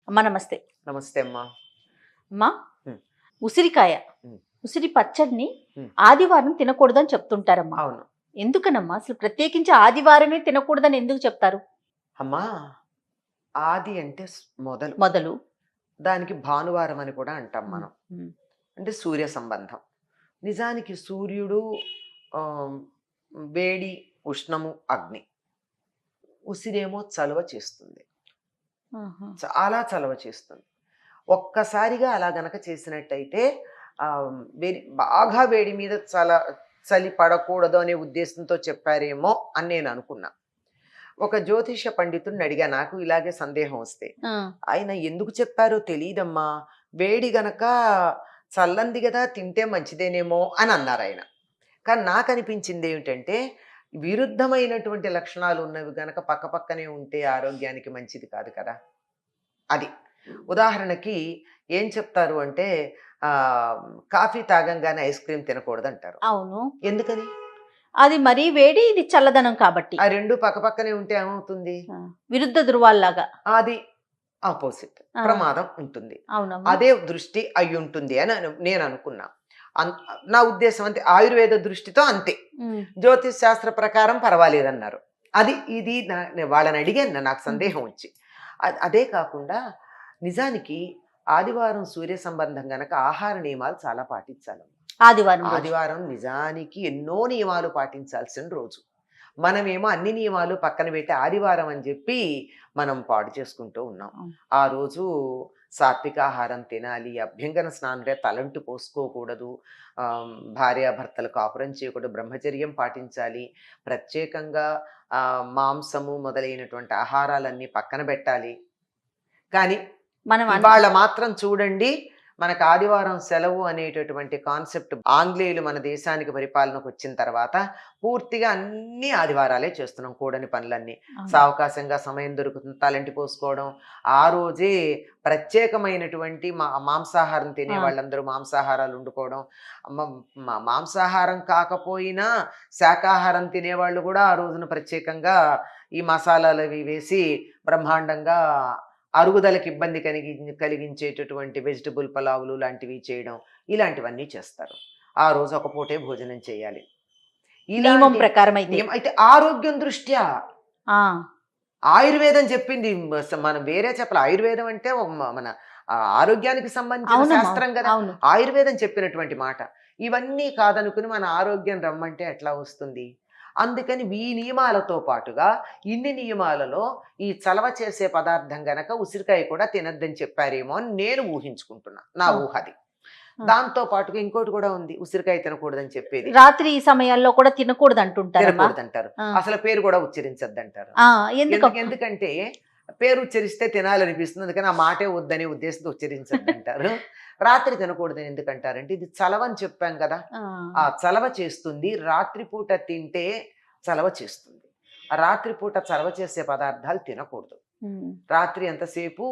అమ్మా నమస్తే. నమస్తే అమ్మా. అమ్మా హ్మ్. ఉసిరికాయ, హ్మ్. ఉసిరి పచ్చడిని హ్మ్. ఆదివారం తినకూడదని చెప్తుంటారమ్మా. అవును. ఎందుకనమ్మా? అసలు ప్రత్యేకించి ఆదివారమే తినకూడదని ఎందుకు చెప్తారు? అమ్మా, ఆది అంటే మొదలు. మొదలు. దానికి భానువారం అని కూడా అంటాం హ్మ్. మనం. హ్మ్. అంటే సూర్య సంబంధం. నిజానికి సూర్యుడు ఆహ్, వేడి, ఉష్ణము, అగ్ని. ఉసిరేమో చలువ చేస్తుంది. ఆహా! చాలా చలవ చేస్తుంది. ఒక్కసారిగా అలా గనక చేసినట్టయితే బాగా వేడి మీద చలి పడకూడదు అనే ఉద్దేశంతో చెప్పారేమో అని నేను అనుకున్నా. ఒక జ్యోతిష పండితుడిని అడిగా, నాకు ఇలాగే సందేహం వస్తే. ఆ! ఆయన ఎందుకు చెప్పారో తెలీదమ్మా, వేడి గనక చల్లంది గదా తింటే మంచిదేనేమో అని అన్నారాయన. కానీ నాకనిపించింది ఏమిటంటే, విరుద్ధమైనటువంటి లక్షణాలు ఉన్నవి గనక పక్కపక్కనే ఉంటే ఆరోగ్యానికి మంచిది కాదు కదా! అది. ఉదాహరణకి ఏం చెప్తారు అంటే, ఆహ్, కాఫీ తాగంగానే ఐస్ క్రీమ్ తినకూడదంటారు. అవును. ఎందుకని? అది మరీ వేడి, ఇది చల్లదనం కాబట్టి. ఆ 2 పక్కపక్కనే ఉంటే ఏమవుతుంది? ఆ! విరుద్ధ ధృవాల్లాగా. అది ఆపోజిట్. ఆ! ప్రమాదం ఉంటుంది. అవునమ్మా. అదే దృష్టి అయ్యుంటుంది అని నేననుకున్నా. అన్ నా ఉద్దేశం అంతే. ఆయుర్వేద దృష్టితో అంతే. హ్మ్. జ్యోతిష్ శాస్త్ర ప్రకారం పర్వాలేదన్నారు. అది ఇది వాళ్ళని అడిగాను, నాకు హుహు. సందేహం వచ్చి. అదే కాకుండా నిజానికి ఆదివారం సూర్య సంబంధం గనక ఆహార నియమాలు చాలా పాటించాలమ్మ. ఆదివారం రోజు. ఆదివారం నిజానికి ఎన్నో నియమాలు పాటించాల్సిన రోజు. మనమేమో అన్ని నియమాలు పక్కన పెట్టి ఆదివారం అని చెప్పి మనం పాడు చేసుకుంటూ ఉన్నాం. అవును. ఆ రోజు సాత్వికాహారం తినాలి, అభ్యంగన స్నానం తలంటు పోసుకోకూడదు, భార్యాభర్తలు కాపురం చేయకూడదు, బ్రహ్మచర్యం పాటించాలి, ప్రత్యేకంగా మాంసము మొదలైనటువంటి ఆహారాలన్నీ పక్కన పెట్టాలి. కానీ మనం ఇవాళ మాత్రం చూడండి, మనకు ఆదివారం సెలవు అనేటటువంటి కాన్సెప్ట్ ఆంగ్లేయులు మన దేశానికి పరిపాలనకు వచ్చిన తర్వాత పూర్తిగా అన్ని ఆదివారాలే చేస్తున్నాం. కూడని పనులన్నీ అవును. సావకాశంగా సమయం దొరుకుతుంది, తలంటి పోసుకోవడం. ఆ రోజే ప్రత్యేకమైనటువంటి మాంసాహారం తినే ఆ! వాళ్ళందరూ మాంసాహారాలు వండుకోవడం. మాంసాహారం కాకపోయినా శాకాహారం తినేవాళ్ళు కూడా ఆ రోజున ప్రత్యేకంగా ఈ మసాలాలు అవి వేసి బ్రహ్మాండంగా అరుగుదలకు ఇబ్బంది కలిగించేటటువంటి వెజిటబుల్ పలావులు లాంటివి చేయడం, ఇలాంటివన్నీ చేస్తారు. ఆ రోజు ఒక పూటే భోజనం చేయాలి. నియమం ఇలాంటి ప్రకారం అయితే. అయితే ఆరోగ్యం దృష్ట్యా ఆ! ఆయుర్వేదం చెప్పింది. మనం వేరే చెప్పాలి. ఆయుర్వేదం అంటే మన ఆరోగ్యానికి సంబంధించిన అవునమ్మా. శాస్త్రం కదా! అవును. ఆయుర్వేదం చెప్పినటువంటి మాట. ఇవన్నీ కాదనుకుని మన ఆరోగ్యం రమ్మంటే ఎట్లా వస్తుంది? అందుకని ఈ నియమాలతో పాటుగా ఇన్ని నియమాలలో ఈ చలవ చేసే పదార్థం గనక ఉసిరికాయ కూడా తినొద్దని చెప్పారేమో అని నేను ఊహించుకుంటున్నా. నా ఓహ్! ఊహ అది. ఆ! దాంతో పాటుగా ఇంకోటి కూడా ఉంది. ఉసిరికాయ తినకూడదని చెప్పేది. రాత్రి సమయాల్లో కూడా తినకూడదంటుంటారమ్మా. తినకూడదంటారు. ఆ! అసలు పేరు కూడా ఉచ్చరించొద్దంటారు. ఆ! ఎందుకక్క? ఎందుకంటే పేరు ఉచ్చరిస్తే తినాలనిపిస్తుంది. అందుకని ఆ మాటే వద్దనే ఉద్దేశంతో ఉచ్చరించొద్దంటారు. రాత్రి తినకూడదని ఎందుకంటారంటే, ఇది చలవని చెప్పాం కదా! ఆ! ఆ చలవ చేస్తుంది. రాత్రిపూట తింటే చలవ చేస్తుంది. ఆ రాత్రిపూట చలవ చేసే పదార్థాలు తినకూడదు. హ్మ్. రాత్రి ఎంతసేపు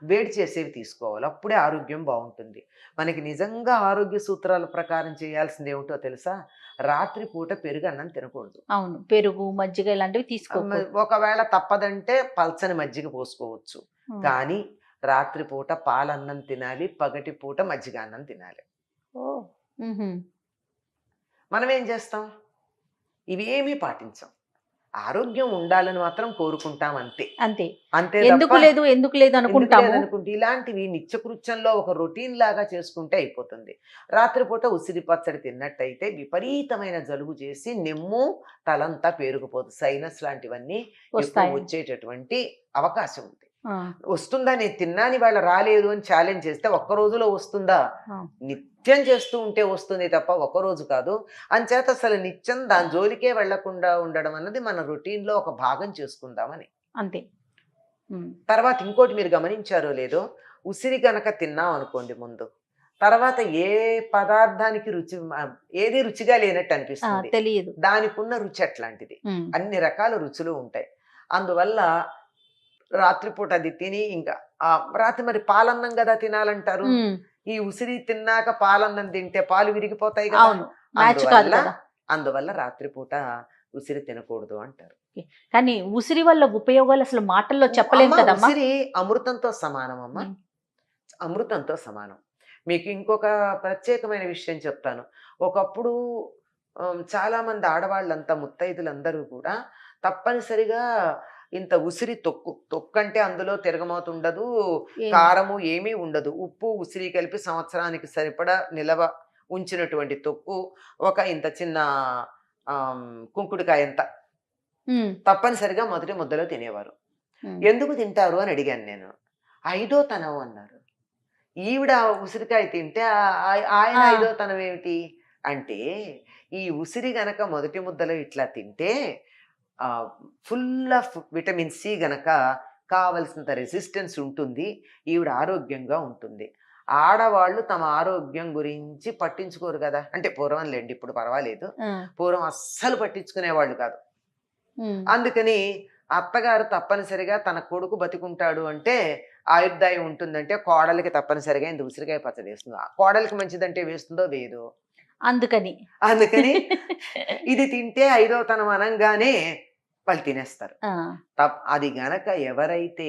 వేడి చేసేవి తీసుకోవాలి. అప్పుడే ఆరోగ్యం బావుంటుంది. మనకి నిజంగా ఆరోగ్య సూత్రాల ప్రకారం చేయాల్సిందేమిటో తెలుసా? రాత్రిపూట పెరుగన్నం తినకూడదు. అవును. పెరుగు, మజ్జిగ ఇలాంటివి తీసుకోకూడదు. ఒకవేళ తప్పదంటే పల్చని మజ్జిగ పోసుకోవచ్చు. హ్మ్. కానీ రాత్రిపూట పాలన్నం తినాలి. పగటిపూట మజ్జిగాన్నం తినాలి. ఓహ్! హుహు. మనమేం చేస్తాం? ఇవేమీ పాటించం. ఆరోగ్యం ఉండాలని మాత్రం కోరుకుంటాం అంతే. అంతే. అంతే తప్ప ఎందుకు లేదు, ఎందుకు లేదు ఎందుకు అనుకుంటాము. లేదనుకుంటే ఇలాంటివి నిత్యకృత్యంలో ఒక రొటీన్ లాగా చేసుకుంటే అయిపోతుంది. రాత్రిపూట ఉసిరి పచ్చడి తిన్నట్టయితే విపరీతమైన జలుబు చేసి నెమ్ము, తలంతా పేరుకుపోతుంది. సైనస్ లాంటివన్నీ ఎక్కువ వస్తాయని. వచ్చేటటువంటి అవకాశం ఉంది. ఆ! వస్తుందా, నేను తిన్నాను ఇవాళ రాలేదు అని ఛాలెంజ్ చేస్తే ఒక్క రోజులో వస్తుందా? ఆ! నిత్యం చేస్తూ ఉంటే వస్తుంది తప్ప ఒక్కరోజు కాదు. అంచేత అసలు నిత్యం దాని జోలికే వెళ్ళకుండా ఉండడం అన్నది మన రొటీన్‌లో ఒక భాగం చేసుకుందామని. అంతే. హ్మ్. తర్వాత ఇంకోటి మీరు గమనించారో లేదో, ఉసిరి గనక తిన్నాం అనుకోండి ముందు, తర్వాత ఏ పదార్థానికి ఏది రుచిగా లేనట్టు ఆ! అనిపిస్తుంది. తెలియదు. దానికున్న రుచి అట్లాంటిది. హ్మ్. అన్ని రకాల రుచులు ఉంటాయి. అందువల్ల రాత్రిపూట అది తిని ఇంకా రాత్రి మరి పాలన్నం గదా తినాలంటారు. హ్మ్. ఈ ఉసిరి తిన్నాక పాలన్నం తింటే పాలు విరిగిపోతాయి గదా! అవును. మ్యాచ్ కాదు అందువల్ల కదా! అందువల్ల రాత్రిపూట ఉసిరి తినకూడదు అంటారు. ఓకే. కానీ ఉసిరి వల్ల ఉపయోగాలు అసలు మాటల్లో చెప్పలేం అమ్మ కదమ్మా. ఉసిరి అమృతంతో సమానం అమ్మ. ఉమ్, అమృతంతో సమానం. మీకు ఇంకొక ప్రత్యేకమైన విషయం చెప్తాను. ఒకప్పుడు చాలామంది ఆడవాళ్ళంతా ముత్తైదులందరూ కూడా తప్పనిసరిగా ఇంత ఉసిరి తొక్కంటే అందులో తిరగమోతుండదు, ఏం కారము ఏమీ ఉండదు. ఉప్పు, ఉసిరి కలిపి సంవత్సరానికి సరిపడా నిలవ ఉంచినటువంటి తొక్కు, ఒక ఇంత చిన్న కుంకుడుకాయంత ఉమ్, తప్పనిసరిగా మొదటి ముద్దలో తినేవారు. ఉమ్, ఎందుకు తింటారు అని అడిగాను నేను. ఐదో తనం అన్నారు. ఈవిడ ఉసిరికాయ తింటే ఆయన ఆ, ఐదో తనం ఏమిటి అంటే, ఈ ఉసిరి గనక మొదటి ముద్దలో ఇట్లా తింటే ఫుల్ ఆఫ్ విటమిన్ సి గనక కావలసినంత రెసిస్టెన్స్ ఉంటుంది, ఈవిడ ఆరోగ్యంగా ఉంటుంది. ఆడవాళ్ళు తమ ఆరోగ్యం గురించి పట్టించుకోరు కదా, అంటే పూర్వం లేండి, ఇప్పుడు పర్వాలేదు. ఆ, పూర్వం అస్సలు పట్టించుకునేవాళ్ళు కాదు. ఉమ్, అందుకని అత్తగారు తప్పనిసరిగా తన కొడుకు బతికుంటాడు అంటే ఆయుర్దాయం ఉంటుందంటే కోడలికి తప్పనిసరిగా ఇంత ఉసిరికాయ పచ్చడి వేస్తుంది. ఆ కోడలికి మంచిదంటే వేస్తుందో వేయదో. అందుకని అందుకని ఇది తింటే ఐదో తనం అనంగానే వాళ్ళు తినేస్తారు. ఆ, అది గనక ఎవరైతే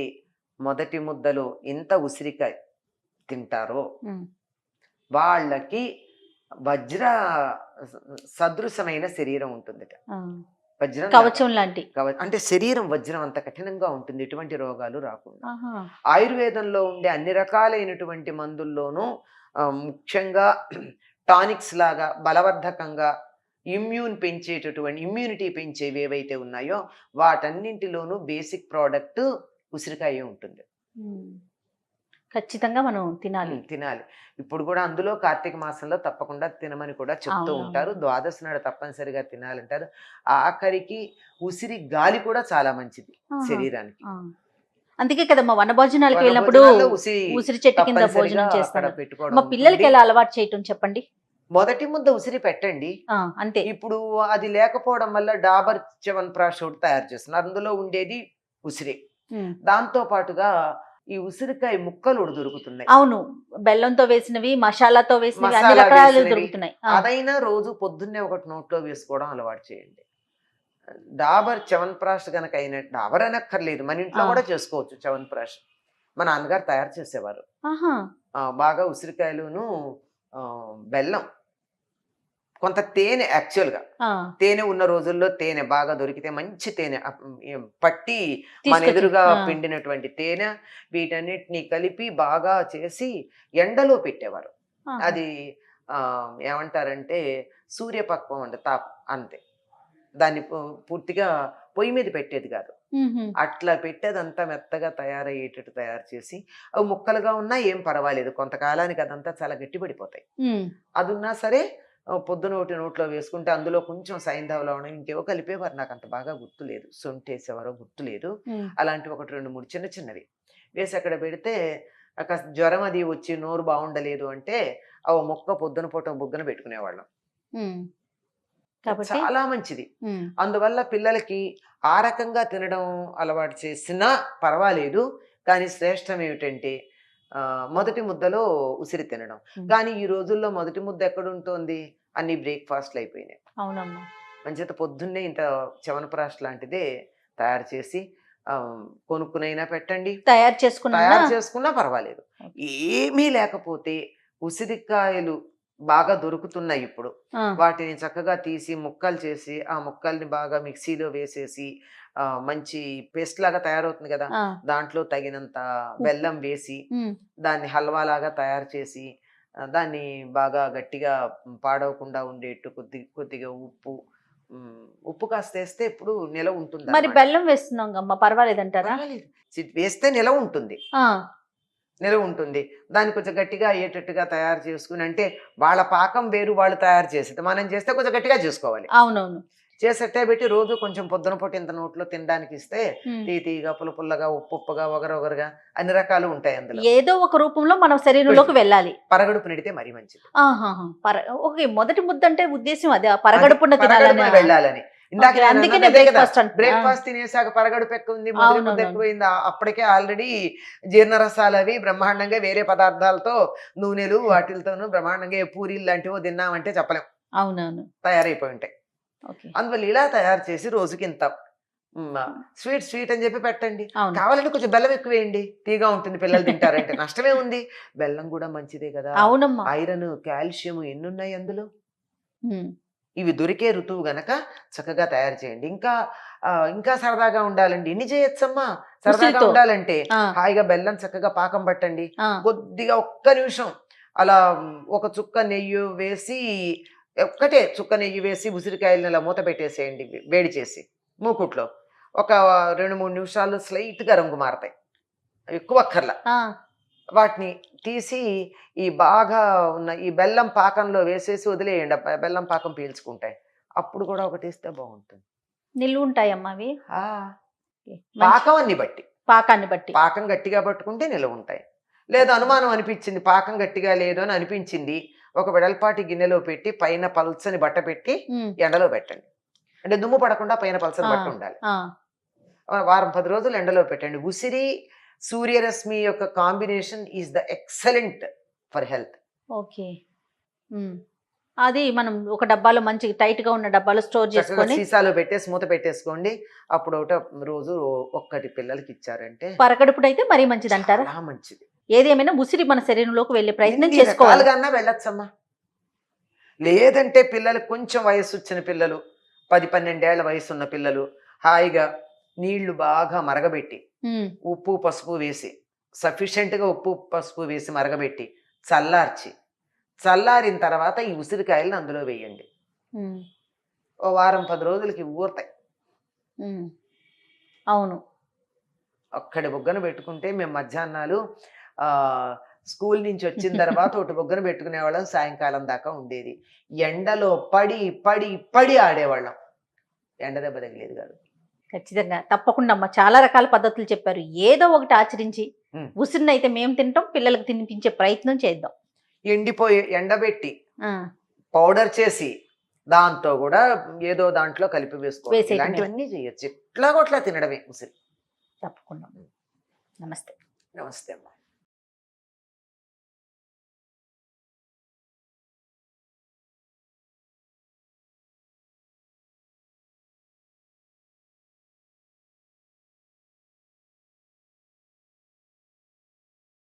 మొదటి ముద్దలో ఇంత ఉసిరికాయ తింటారో ఉమ్, వాళ్ళకి వజ్ర సదృశమైన శరీరం ఉంటుందిట. ఆ, వజ్రం లాగా. కవచం లాంటి. అంటే శరీరం వజ్రం అంత కఠినంగా ఉంటుంది, ఎటువంటి రోగాలు రాకుండా. ఆహా. ఆయుర్వేదంలో ఉండే అన్ని రకాలైనటువంటి మందుల్లోనూ ముఖ్యంగా టానిక్స్ లాగా బలవర్ధకంగా ఇమ్యూనిటీ పెంచేవి ఏవైతే ఉన్నాయో వాటన్నింటిలోనూ బేసిక్ ప్రోడక్ట్ ఉసిరికాయ ఉంటుంది. ఉమ్, ఖచ్చితంగా మనం తినాలి. తినాలి. ఇప్పుడు కూడా అందులో కార్తీక మాసంలో తప్పకుండా తినమని కూడా చెప్తూ అవునవును. ఉంటారు. ద్వాదశి నాడు తప్పనిసరిగా తినాలంటారు. ఆఖరికి ఉసిరి గాలి కూడా చాలా మంచిది ఆహా. శరీరానికి. ఆ. అందుకే కదమ్మా వనభోజనాలకు వెళ్ళినప్పుడు వనభోజనాల్లో ఉసిరి ఉసిరి చెట్టు కింద తప్పనిసరిగా భోజనం అక్కడ చేస్తాను. పెట్టుకోవడం మా పిల్లలకి ఉంటుంది. ఎలా అలవాటు చేయటం చెప్పండి. మొదటి ముద్ద ఉసిరి పెట్టండి. అంతే. ఇప్పుడు అది లేకపోవడం వల్ల డాబర్ చ్యవన్ప్రాష్ ఒకటి తయారు చేస్తున్నారు. అందులో ఉండేది ఉసిరి. ఉమ్, దాంతో పాటుగా ఈ ఉసిరికాయ ముక్కలు ఒకటి దొరుకుతున్నాయి. అవును, బెల్లంతో వేసినవి, మసాలాతో వేసినవి, అన్ని మసాలా రకాలు వేసినవి. దొరుకుతున్నాయి. అదైనా రోజు పొద్దున్నే ఒకటి నోట్లో వేసుకోవడం అలవాటు చేయండి. డాబర్ చ్యవన్ప్రాష్ గనక అయినట్టు, డాబర్ అనక్కర్లేదు, మన ఇంట్లో కూడా చేసుకోవచ్చు చ్యవన్ప్రాష్. మా నాన్నగారు తయారు చేసేవారు. ఆహా. బాగా ఉసిరికాయలును బెల్లం, కొంత తేనె. యాక్చువల్గా తేనె ఉన్న రోజుల్లో తేనె బాగా దొరికితే మంచి తేనె పట్టి మన ఎదురుగా పిండినటువంటి తేనె, వీటన్నిటిని కలిపి బాగా చేసి ఎండలో పెట్టేవారు. అది ఏమంటారంటే సూర్యపక్వం అంట, అంతే. దాన్ని పూర్తిగా పొయ్యి మీద పెట్టేది కాదు, అట్లా పెట్టేదంతా మెత్తగా తయారయ్యేటట్టు తయారు చేసి అవి ముక్కలుగా ఉన్నా ఏం పర్వాలేదు, కొంతకాలానికి అదంతా చాలా గట్టిపడిపోతాయి. అది ఉన్నా సరే పొద్దున ఒకటి నోట్లో వేసుకుంటే అందులో కొంచెం సైంధవ లవణం ఇంకేవో కలిపేవారు, నాకు అంత బాగా గుర్తులేదు, సొంటేసేవారో గుర్తులేదు. అలాంటివి ఒకటి 2, 3 చిన్న చిన్నవి వేసి అక్కడ పెడితే కాస్త జ్వరం అది వచ్చి నోరు బాగుండలేదు అంటే అవి మొక్క పొద్దున పూట బుగ్గన పెట్టుకునేవాళ్ళం. చాలా మంచిది. అందువల్ల పిల్లలకి ఆ రకంగా తినడం అలవాటు చేసినా పర్వాలేదు, కానీ శ్రేష్టం ఏమిటంటే మొదటి ముద్దలో ఉసిరి తినడం. కానీ ఈ రోజుల్లో మొదటి ముద్ద ఎక్కడుంటోంది, అన్ని బ్రేక్ఫాస్ట్లు అయిపోయినాయి. అవునమ్మా. మంచిత పొద్దున్నే ఇంత చ్యవన్ప్రాష్ లాంటిదే తయారు చేసి కొనుక్కునైనా పెట్టండి, తయారు చేసుకున్నా పర్వాలేదు. ఏమీ లేకపోతే ఉసిరికాయలు బాగా దొరుకుతున్నాయి ఇప్పుడు. వాటిని చక్కగా తీసి ముక్కలు చేసి ఆ ముక్కల్ని బాగా మిక్సీలో వేసేసి మంచి పేస్ట్ లాగా తయారవుతుంది కదా, దాంట్లో తగినంత బెల్లం వేసి దాన్ని హల్వా లాగా తయారు చేసి దాన్ని బాగా గట్టిగా పాడవకుండా ఉండేట్టు కొద్దిగా ఉప్పు కాస్త వేస్తే ఇప్పుడు నిలవ ఉంటుంది. మరి బెల్లం వేస్తున్నాం అమ్మ, పర్వాలేదంటారా? వేస్తే నిలవ ఉంటుంది, నిలవ ఉంటుంది. దాన్ని కొంచెం గట్టిగా అయ్యేటట్టుగా తయారు చేసుకుని, అంటే వాళ్ళ పాకం వేరు, వాళ్ళు తయారు చేసేది, మనం చేస్తే కొంచెం గట్టిగా చేసుకోవాలి. అవునవును. చేసట్టే పెట్టి రోజు కొంచెం పొద్దున పూట ఇంత నోట్లో తినడానికి ఇస్తే తీగా పుల్లగా ఉప్పుగా ఒగరొగరుగా అన్ని రకాలు ఉంటాయి అందులో. ఏదో ఒక రూపంలో మన శరీరంలోకి వెళ్ళాలి. పరగడుపు నిడితే మరీ మంచిది. ఓకే, మొదటి ముద్ద అంటే ఉద్దేశం అదే, పరగడుపున వెళ్ళాలని. ఇందాక బ్రేక్ఫాస్ట్ తినేసాక పరగడుపు ఎక్కువ ఉంది, మొదటి ముద్ద ఎక్కువైంది, అప్పటికే ఆల్రెడీ జీర్ణరసాలు అవి బ్రహ్మాండంగా వేరే పదార్థాలతో నూనెలు వాటిలతోనూ బ్రహ్మాండంగా పూరీలు లాంటివో తిన్నామంటే చెప్పలేం, అవునవును, తయారైపోయి ఉంటాయి. అందువల్ల ఇలా తయారు చేసి రోజుకి ఇంత స్వీట్ స్వీట్ అని చెప్పి పెట్టండి. అవును. కావాలంటే కొంచెం బెల్లం ఎక్కువ వేయండి, తీగా ఉంటుంది, పిల్లలు తింటారంటే నష్టమే ఉంది. బెల్లం కూడా మంచిదే కదా, అవునమ్మా. ఐరన్, కాల్షియం ఎన్నున్నాయి అందులో. ఉమ్. ఇవి దొరికే ఋతువు గనక చక్కగా తయారు చేయండి. ఇంకా ఇంకా సరదాగా ఉండాలండి, ఎన్ని చేయొచ్చమ్మా. సరదాగా ఉసిరితో. ఉండాలంటే ఆ, హాయిగా బెల్లం చక్కగా పాకం పట్టండి. ఆ, కొద్దిగా ఒక్క నిమిషం అలా ఒక చుక్క నెయ్యి వేసి, ఒక్కటే చుక్క నెయ్యి వేసి ఉసిరికాయలను అలా మూత పెట్టేసేయండి, వేడి చేసి మూకుట్లో. ఒక 2-3 నిమిషాలు స్లైట్గా రంగు మారతాయి, ఎక్కువ అక్కర్లా. ఆ. వాటిని తీసి ఈ బాగా ఉన్న ఈ బెల్లం పాకంలో వేసేసి వదిలేయండి. ఆ బెల్లం పాకం పీల్చుకుంటాయి. అప్పుడు కూడా ఒకటి ఇస్తే బాగుంటుంది. నిల్వ ఉంటాయమ్మా అవి. ఆ, ఓకే. మంచి పాకం అన్ని బట్టి. పాకాన్ని బట్టి. పాకం గట్టిగా పట్టుకుంటే నిలవ ఉంటాయి. లేదు అనుమానం అనిపించింది, పాకం గట్టిగా లేదు అని అనిపించింది, ఒక వెడల్పాటి గిన్నెలో పెట్టి పైన పల్చని బట్ట పెట్టి ఉమ్. ఎండలో పెట్టండి. అంటే దుమ్ము పడకుండా పైన పల్చని ఆ, బట్ట ఉండాలి. ఆ. వారం 10 రోజులు ఎండలో పెట్టండి. ఉసిరి సూర్యరశ్మి యొక్క combination is the excellent for health. Okay. Um. అది మనం ఒక డబ్బాలో మంచి టైట్ గా ఉన్న డబ్బాలో స్టోర్ చక్కగా చేసుకొని సీసాలో పెట్టేసి మూత పెట్టేసుకోండి. అప్పుడు ఒకట రోజు ఒక్కటి పిల్లలకి ఇచ్చారంటే పరగడుపుడు అయితే మరీ మంచిది అంటారా? చాలా మంచిది. ఏదేమైనా ఉసిరి మన శరీరంలోకి వెళ్ళే ప్రయత్నం ఎన్ని చేసుకోవాలి. రకాలుగా వెళ్ళొచ్చమ్మా. లేదంటే పిల్లలు కొంచెం వయసు వచ్చిన పిల్లలు, 10-12 ఏళ్ల వయసు ఉన్న పిల్లలు హాయిగా నీళ్లు బాగా మరగబెట్టి ఉమ్. ఉప్పు పసుపు వేసి, సఫిషియెంట్గా ఉప్పు పసుపు వేసి మరగబెట్టి చల్లార్చి, చల్లారిన తర్వాత ఈ ఉసిరికాయలను అందులో వేయండి. ఉమ్. ఓ వారం 10 రోజులకి ఊరుతాయి. ఉమ్. అవును. ఒక్కడి బుగ్గన పెట్టుకుంటే మేము మధ్యాహ్నాలు స్కూల్ నుంచి వచ్చిన తర్వాత ఒకటి బుగ్గన పెట్టుకునేవాళ్ళం, సాయంకాలం దాకా ఉండేది. ఎండలో పడి పడి పడి ఆడేవాళ్ళం, ఎండ దెబ్బ తగిలేదు కాదు. ఖచ్చితంగా తప్పకుండా అమ్మ, చాలా రకాల పద్ధతులు చెప్పారు. ఏదో ఒకటి ఆచరించి ఉమ్. ఉసిరిని అయితే మేము తింటాం, పిల్లలకు తినిపించే ప్రయత్నం చేద్దాం. ఎండిపోయి ఎండబెట్టి ఆ, పౌడర్ చేసి దాంతో కూడా ఏదో దాంట్లో కలిపి వేసుకోవాలి. వేసేయటమే. ఇలాంటివన్నీ చేయొచ్చు. ఎట్లాగో అట్లా తినడమే ఉసిరి. తప్పకుండా. నమస్తే. నమస్తే అమ్మా.